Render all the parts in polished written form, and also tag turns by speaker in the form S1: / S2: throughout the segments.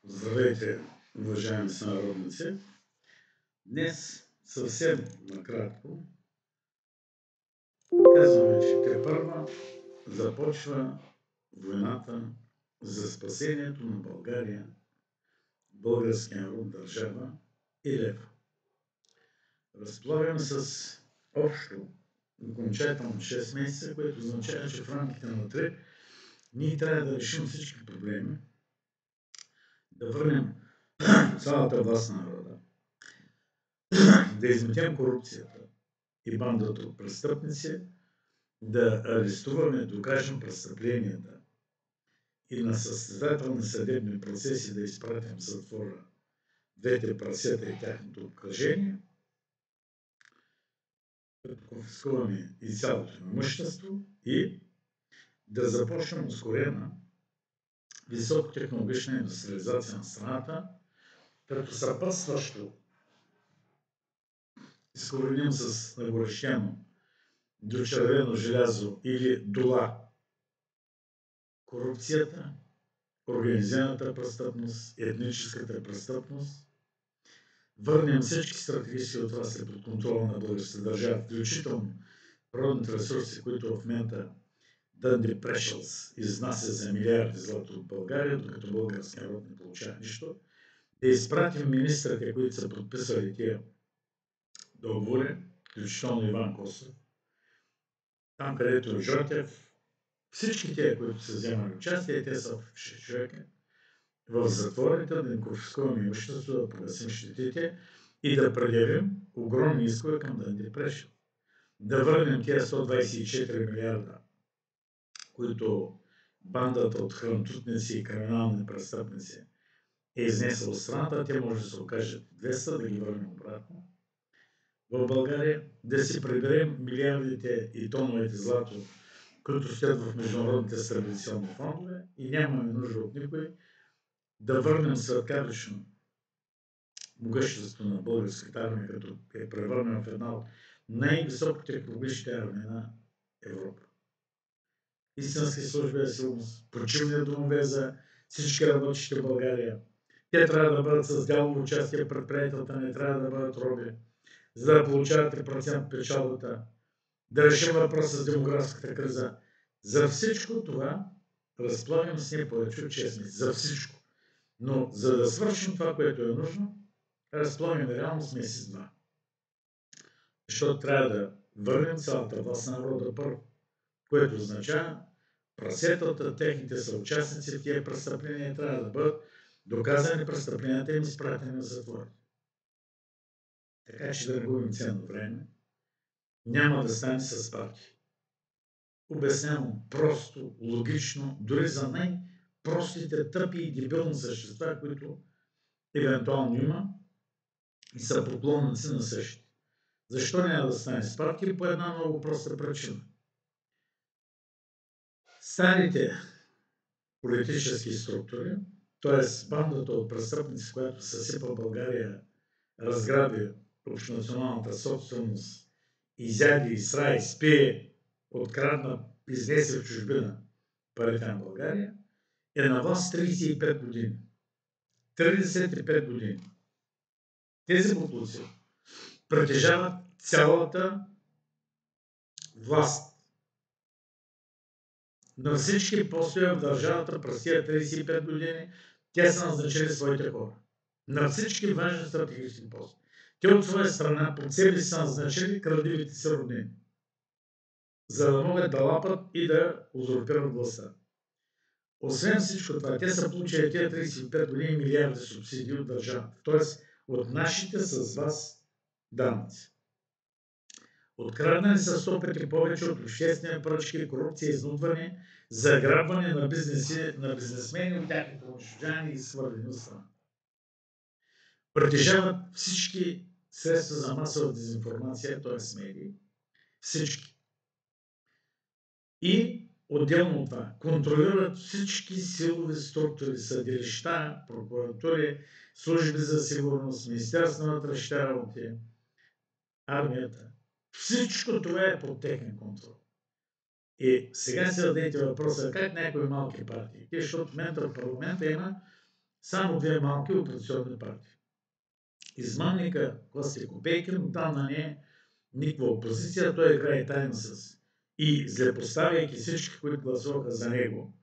S1: Здравейте, уважаеми сънародници! Днес съвсем накратко казваме, че тепърва започва войната за спасението на България, българския народ, държава и лев. Разполагаме с общо окончателно 6 месеца, което означава, че в рамките на 3 ние трябва да решим всички проблеми, да върнем цялата власт на народа, да изметем корупцията и бандата от престъпници, да арестуваме, докажем престъпленията и на състезателни съдебни процеси да изпратим в затвора двете прасета и тяхното обкръжение, като конфискуваме и цялото имущество и да започнем ускорена високотехнологична индустриализация на страната, като съпътстващо изкореним с нагорещено дочервено желязо или дола корупцията, организираната престъпност, етническата престъпност, върнем всички стратегически отрасли под контрола на българската държава, включително природните ресурси, които в момента Дънди Прешълс изнася за милиарди злато от България, докато българския народ не получава нищо, да изпратим министрите, които са подписали тия договори, включително Иван Костов, там където е Жотев, всички те, които са вземали участие, те са в 6 човека, в затворите, да им конфискуваме имуществото, да погасим щетите и да предявим огромни искове към Дънди Прешъл. Да върнем тези 124 милиарда, които бандата от хрантутници и криминални престъпници е изнесла от страната, те може да се окажат 200, да ги върнем обратно в България, да си приберем милиардите и тоновете злато, които стоят в международните стабилизационни фондове и нямаме нужда от никой, да върнем светкавично могъществото на българската армия, като е превърнем в една от най-високотехнологичните армии на Европа. Истински служби за сигурност, почивни домове за всички работещи в България. Те трябва да бъдат с дялово участие, предприятията не трябва да бъдат роби, за да получавате процент печалбата, да решим въпроса с демографската криза. За всичко това разполагаме с не повече от 6 месеца. За всичко. Но за да свършим това, което е нужно, разполагаме реално с месец-два. Защото трябва да върнем цялата власт на народа първо, което означава прасетата, техните съучастници в тия престъпления трябва да бъдат доказани престъпленията им изпратени в затворите. Така че да не губим ценно време, няма да стане с партии. Обяснявам просто, логично, дори за най-простите, тъпи и дебилни същества, които евентуално има и са поклонници на същите. Защо няма да стане с партии? По една много проста причина. Старите политически структури, т.е. бандата от престъпници, която съсипа България, разграби общонационалната собственост, изяди, изсра, изпие, открадна, изнесе в чужбина парите на България, е на власт 35 години. 35 години. Тези буклуци притежават цялата власт на всички постове в държавата през тези 35 години. Те са назначили своите хора. На всички важни стратегически постове. Те от своя страна под себе си са назначили крадливите си роднини, за да могат да лапат и да узурпират властта. Освен всичко това, те са получили тези 35 години милиарди субсидии от държавата, т.е. от нашите с вас данъци. Откраднани са 100 пъти повече от обществени поръчки, корупция, изнудване, заграбване на бизнесмени от тяхното унищожаване и свързани от страна. Притежават всички средства за масова дезинформация, т.е. медии, всички. И отделно от това, контролират всички силови структури, съдилища, прокуратури, служби за сигурност, Министерство на вътрешните работи, армията. Всичко това е под техен контрол. И сега се зададете въпроса, как някои малки партии, защото в момента в парламента има само две малки опозиционни партии. Измамника Костя Копейкин отдавна не е никаква опозиция, той играе тайно с и злепоставяйки всички, които гласуваха за него,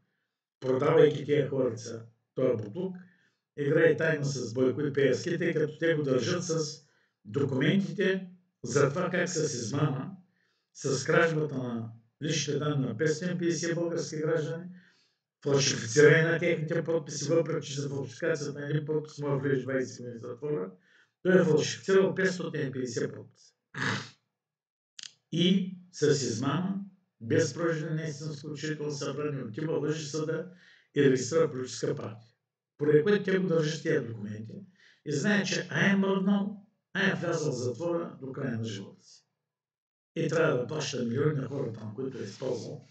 S1: продавайки тия хорица, този буклук, играе тайно с Бойко и Пеевски, тъй като те го държат с документите за това как с измама, с кражбата на личните данни на 550 български граждани, фалшифициране на техните подписи, въпреки че за фалшификацията на един подпис може да влезе 20 години затвора, той е фалшифицирал 550 подписа. И с измама, без провеждане на истинско учредително събрание, отива лъжи съда и регистрира политическа партия. Поради което те го държат тези документи и знаят, че е мръднал, е влязъл в затвора до края на живота си. И трябва да плаща милиони на хората, на които е използвал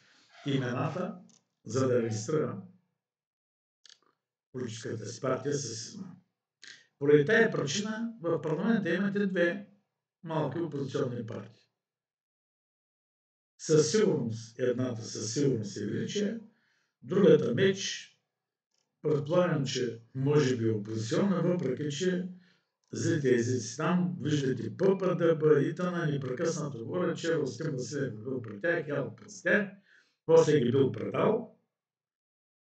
S1: имената, за да регистрира политическата си партия с измама. Поради тази причина в парламента имате две малки опозиционни партии. Със сигурност, едната със сигурност е Величие, другата Меч, предполагам, че може би е опозиционна, въпреки че злите езици там, виждате ППДБ и тъна непрекъснато говорят, че Ростин Василев бил при тях, ял през тях, после ги бил предал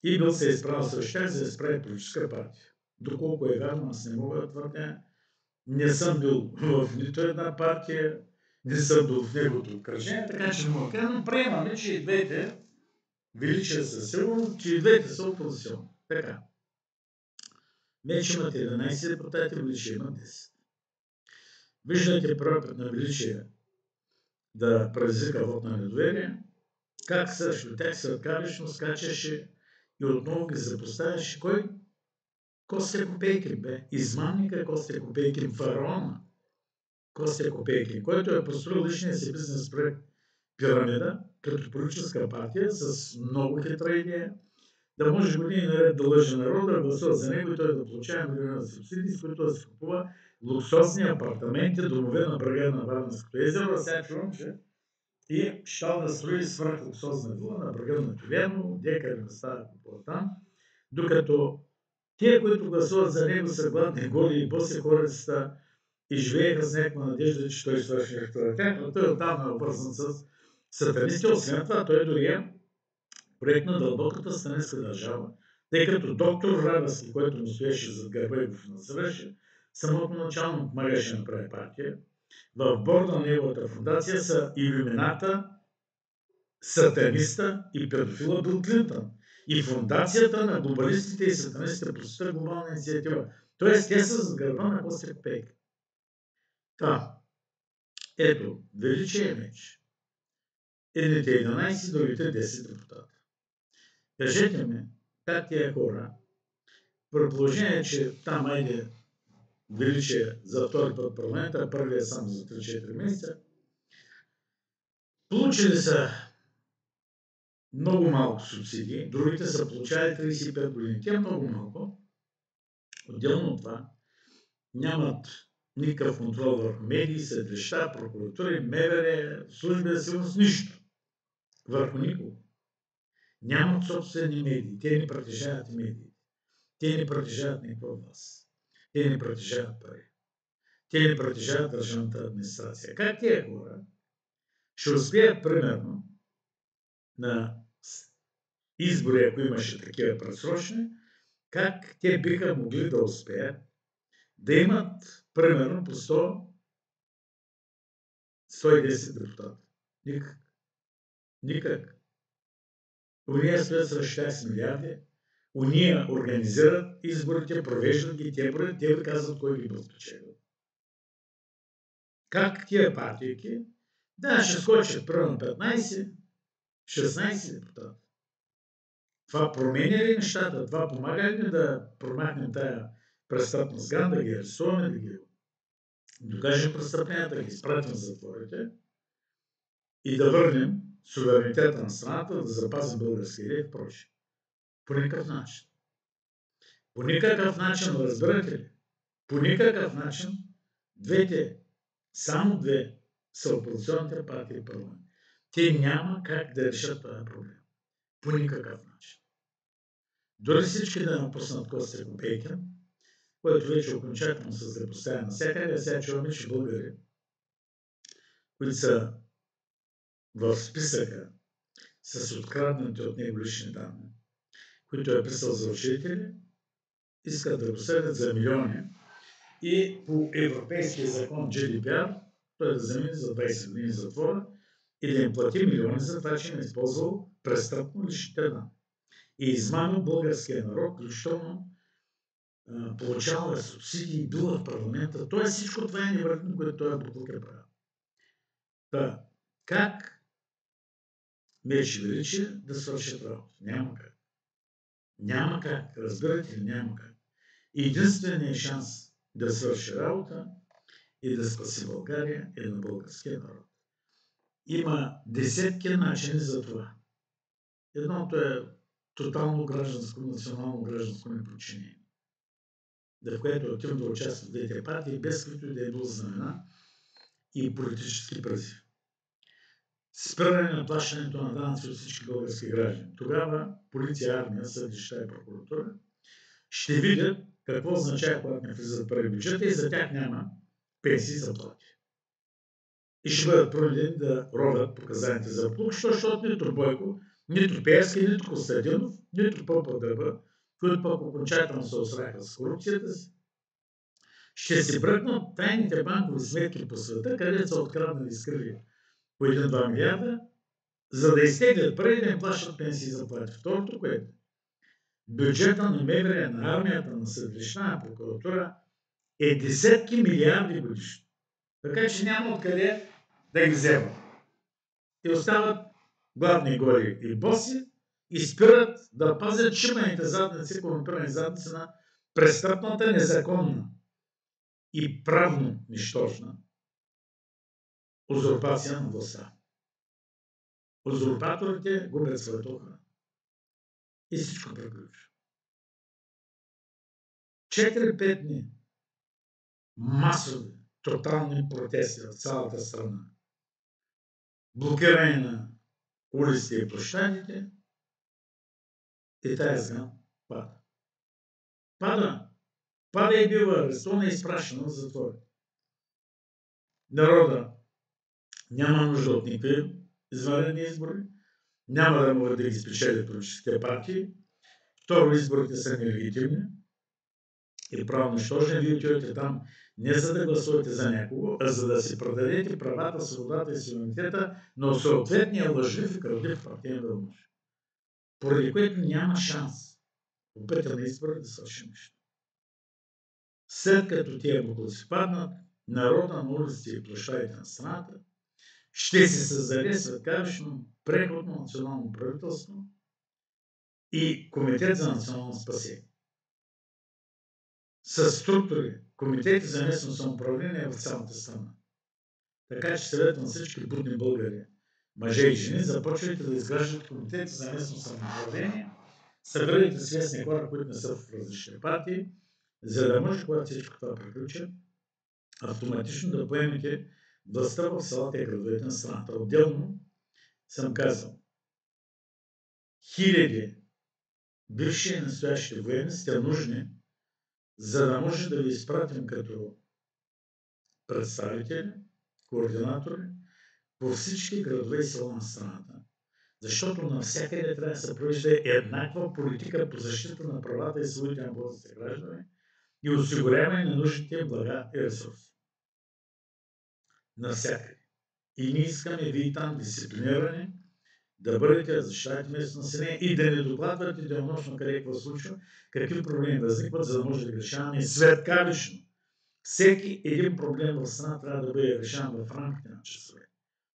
S1: и бил се изправил срещу тях, за да изправи политическа партия. Доколко е вярно, аз не мога да твърдя. Не съм бил в нито една партия, не съм бил в неговото обкръжение, така че мога да кажа, но приемаме, че и двете, Величие със сигурност, че и двете са опозиционни. Така. Меч имат 11 депутати, Величие има 10. Виждате пропит на Величие да предизвика вот на недоверие, как срещу тях светкавично скачаше и отново ги запоставяше. Кой? Костя Копейкин, бе. Измамника Костя Копейкин, фараона Костя Копейкин, който е построил личния си бизнес проект Пирамида, като политическа партия с много хитра идея, да може години наред да лъже народа, да гласува за него и той да получава милиона субсидии, с които да се купува луксозни апартаменти, домове на брега на Варненското езеро. Сега чувам, че и щал да строи свръхлуксозна вила на брега на Тюлено, декари места по там, докато тия, които гласуват за него, са гладни, голи и боси хората и живееха с някаква надежда, че той свърши нещо на тях, но той оттам е обвързан с сатанисти. Освен това, той дори е проект на дълбоката станинска държава, тъй като доктор Радевски, който му стоеше зад гърба и го финансираше, самото начално помагаше да направи партия. В борда на неговата фундация са илюмината, сатаниста и педофила Бил Клинтън. И фундацията на глобалистите и сатанистите посетят глобална инициатива. Тоест, те са зад гърба на Костя Копейкин. Та, ето, Величие Меч. Едните 11, другите 10 депутата. Кажете ми, как тия хора, при положение, че там айде Величие за втори път парламента, първия само за 3-4 месеца, получили са много малко субсидии, другите са получали 35 години. Те много малко. Отделно от това, нямат никакъв контрол върху медии, съдилища, прокуратури, МВР, служби за сигурност, нищо. Върху никого. Нямат собствени медии. Те не притежават медии. Те не притежават никаква власт. Те не притежават пари. Те не притежават държавната администрация. Как тия хора ще успеят, примерно, на избори, ако имаше такива предсрочни, как те биха могли да успеят да имат, примерно, по 100-110 депутата. Никак. Никак. Уния стоят срещу тях с милиарди, уния организират изборите, провеждат ги, те ви казват кой ги спечелил. Как тия партийки, да, ще скочат примерно 15-16 депутата. Това променя ли нещата? Това помага ли да промахнем тая престъпност гран, да ги арестуваме, да ги докажем престъпленията, да ги изпратим в затворите и да върнем суверенитета на страната, да запазим българския ред и прочее. По никакъв начин. По никакъв начин, разбирате ли? По никакъв начин само две са опозиционните партии в парламент. Те няма как да решат този проблем. По никакъв начин. Дори всички да напуснат Костя Копейкин, който вече окончателно се злепоставя навсякъде, сега чуваме, че българи, които са в списъка с откраднати от него лични данни, които е писал за учители, искат да го съдят за милиони и по европейския закон GDPR той да замине за 20 години затвора и да им плати милиони за това, че не е използвал престъпно личните данни. И измамил българския народ, включително получавал субсидии, бил в парламента. Тоест всичко това е невъртно, което той е буклук е правил. Та, как Мечи Величие да свършат работа? Няма как. Няма как. Разбирате ли? Няма как. Единственият шанс да свърши работа и да спаси България е на българския народ. Има десетки начини за това. Едното е тотално гражданско, национално гражданско неподчинение, в което активно да участват двете партии, без които и да е било знамена и политически призив. Спиране на плащането на данъци от всички български граждани. Тогава полиция, армия, съдилища и прокуратура ще видят какво означава, когато не влизат пари в бюджета и за тях няма пенсии и заплати. И ще бъдат принудени да ровят показаните за плук, защото нито Бойко, нито Пеевски, нито Костадинов, нито ППДБ, които пък окончателно се осраха с корупцията си, ще си бръкнат тайните банкови сметки по света, където са откраднали и скрили по 1-2 милиарда, за да изтеглят пари да им плащат пенсии и заплати. Второто, което бюджета на МВР, на армията, на съдилища, на прокуратура е десетки милиарди годишно. Така че няма откъде да ги вземат. И остават гладни гори и боси и спират да пазят шибаните задници, корумпирани задници на престъпната, незаконна и правно нищожна узурпация на властта. Узурпаторите губят своята охрана. И всичко приключва. 4-5 дни масови, тотални протести в цялата страна. Блокиране на улиците и площадите и тая зган пада. Пада и бива арестувана и изпращана в затвора. Народа няма нужда от никакви извънредни избори, няма да могат да ги спечелят политическите партии. Второ, изборите са нелегитимни и правно нищожни. Вие отивате там не за да гласувате за някого, а за да си продадете правата, свободата и суверенитета на съответния лъжлив и крадлив партиен вълнуш. Поради което няма шанс по пътя на избори да свърши нещо. След като тия боклуци паднат, народа на улиците и площадите на страната ще се създаде светкавично преходно национално правителство и Комитет за национално спасение. С структури, комитети за местно самоуправление в цялата страна. Така че съветвам всички будни българи, мъже и жени, започвайте да изграждат комитети за местно самоуправление, събирайте свестни хора, които не са в различни партии, за да може, когато всичко това приключи, автоматично да поемете властта в селата и градовете на страната. Отделно съм казал, хиляди бивши и настоящи военни сте нужни, за да може да ви изпратим като представители, координатори по всички градове и села на страната. Защото навсякъде трябва да се провежда еднаква политика по защита на правата и свободите на българските граждани и осигуряване на нужните блага и ресурси. Навсякъде. И ние искаме вие там дисциплинирани да бъдете да защитавате местно население и да не докладвате денонощно къде какво случва, какви проблеми възникват, за да може да ги решаваме светкавично. Всеки един проблем в страна трябва да бъде решаван в рамките на часове.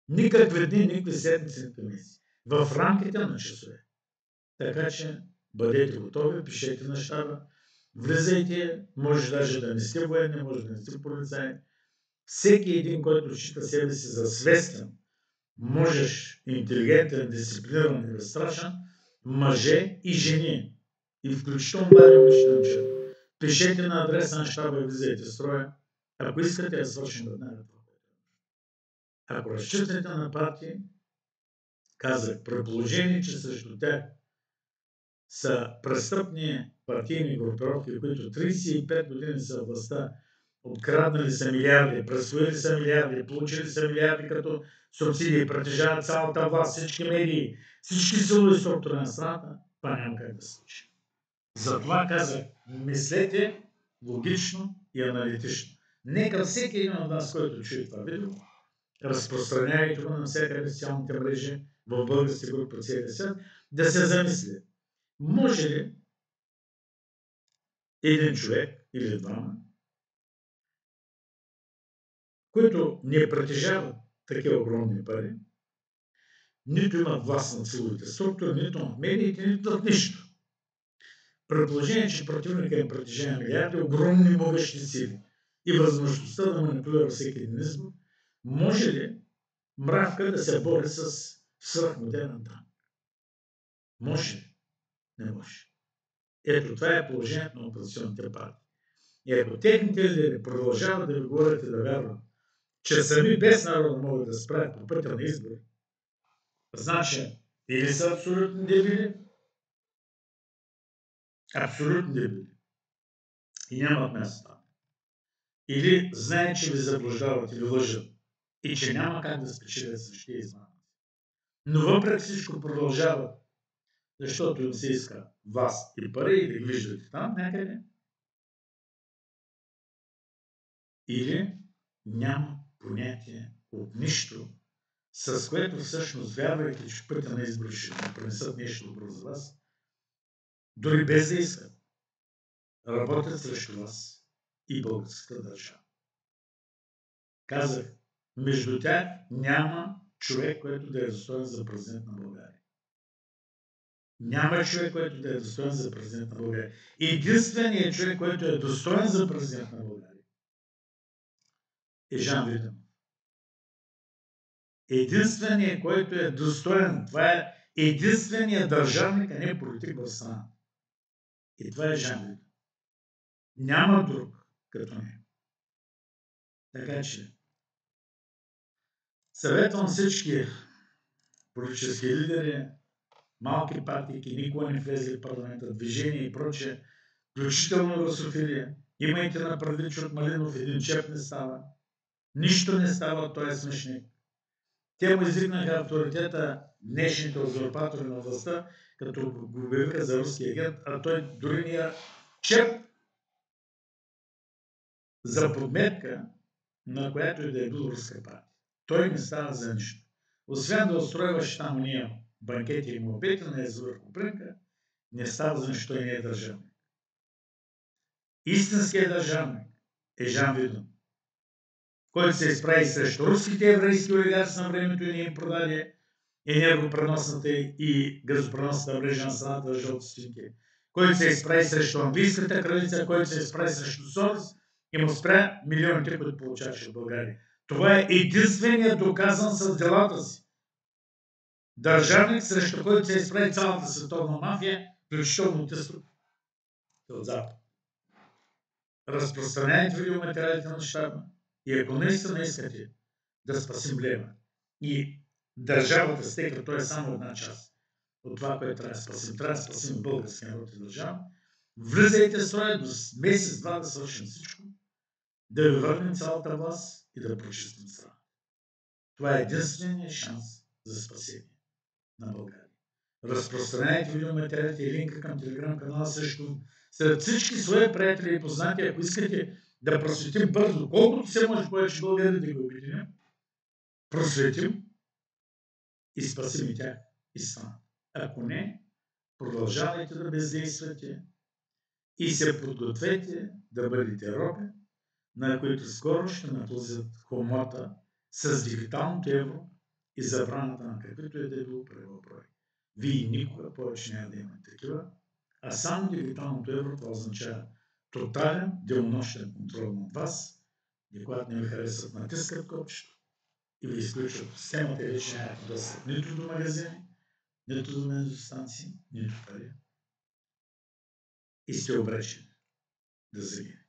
S1: Никакви дни, никакви седмици, никакви месеци. В рамките на часове. Така че бъдете готови, пишете на щаба, влизайте, може даже да не сте военни, може да не сте полицаи. Всеки един, който счита себе си за свестен, можеш, интелигентен, дисциплиниран и безстрашен, мъже и жени, и включително млади лични момчета. Пишете на адреса на щаба и влизайте в строя, ако искате да свършим веднага това. Ако разчитате на партии, казах, при положение, че срещу тях са престъпни партийни групировки, които 35 години са в властта, откраднали са милиарди, присвоили са милиарди, получили са милиарди като субсидии, притежават цялата власт, всички медии, всички силови структури на страната, това няма как да се случи. Затова казах, мислете логично и аналитично. Нека всеки един от нас, който чуе това видео, разпространяйте го на всякъде социалните мрежи в българските групи по целия свят, да се замисли. Може ли един човек или двама, които не притежават такива огромни пари, нито имат власт над силовите структури, нито над медиите, нито над нищо. Предположение, че противника им притежава милиарди, огромни могъщи сили и възможността да манипулира всеки един избор, може ли мравка да се бори с свръхмодерен танк? Може ли? Не може. Ето това е положението на опозиционните партии. И ако техните лидери продължават да ви говорят и да вярват, че сами без народа могат да справят по пътя на избори, значи или са абсолютни дебили, и нямат място там. Или знаят, че ви заблуждават и ви лъжат и че няма как да спечелят срещу измами. Но въпреки всичко продължават, защото им се иска вас и пари и да ги виждате там някъде. Или няма понятие от нищо, с което всъщност вярвайки, че пътя на избори ще принесат нещо добро за вас, дори без да искат, работят срещу вас и българската държава. Казах, между тях няма човек, който да е достоен за президент на България. Няма човек, който да е достоен за президент на България. Единственият човек, който е достоен за президент на България, е Жан Виденов. Единственият, който е достоен, това е единственият държавник, а не политик в страната. И това е Жан Виденов. Няма друг като него. Така че съветвам всички политически лидери, малки партии, никога не влезли в парламента, движения и прочее, включително русофилия. Имайте на предвид, че от Малинов един чеп не става. Нищо не става, той е смешник. Те му издигнаха авторитета днешните узурпатори на властта, като го обявиха за руски агент, а той дори не е чеп за подметка, на която и да е бил руска партия. Той не става за нищо. Освен да устройваш там уния банкети и мобети на езовър Копринка, не става за нищо и не е държавник. Истинският държавник е Жан Виденов, който се изправи срещу руските еврейски олигарси на времето и не им продаде енергопреносната и газопреносната мрежа на страната за жълти стотинки, който се изправи срещу английската кралица, който се изправи срещу Сорос и му спря милионите, които получаваше в България. Това е единственият доказан с делата си държавник, срещу който се изправи цялата световна мафия, включително тъсто от Запад. Разпространяйте видеоматериалите на щаба и ако наистина искате да спасим лева и държавата с тъй като той е само една част от това, което трябва да спасим българския народ и държава, влизайте в строя до месец-два да свършим всичко, да ви върнем цялата власт и да прочистим страна. Това е единственият шанс за спасение на България. Разпространяйте видеоматериалите и линка към телеграм канала също сред всички свои приятели и познати, ако искате да просветим бързо, колкото се може повече българи да го обединим, просветим и спасим и тях и страната. Ако не, продължавайте да бездействате и се подгответе да бъдете роби, на които скоро ще наплъзят хомота с дигиталното евро и забраната на каквито е да било превъброй. Вие никога повече няма да имате такива, а само дигиталното евро това означава тотален денонощен контрол над вас и когато не ви харесват, натискат копчето и ви изключват системата и вече нямате достъп нито до магазини, нито до бензостанции, нито пари. И сте обречени да загинете.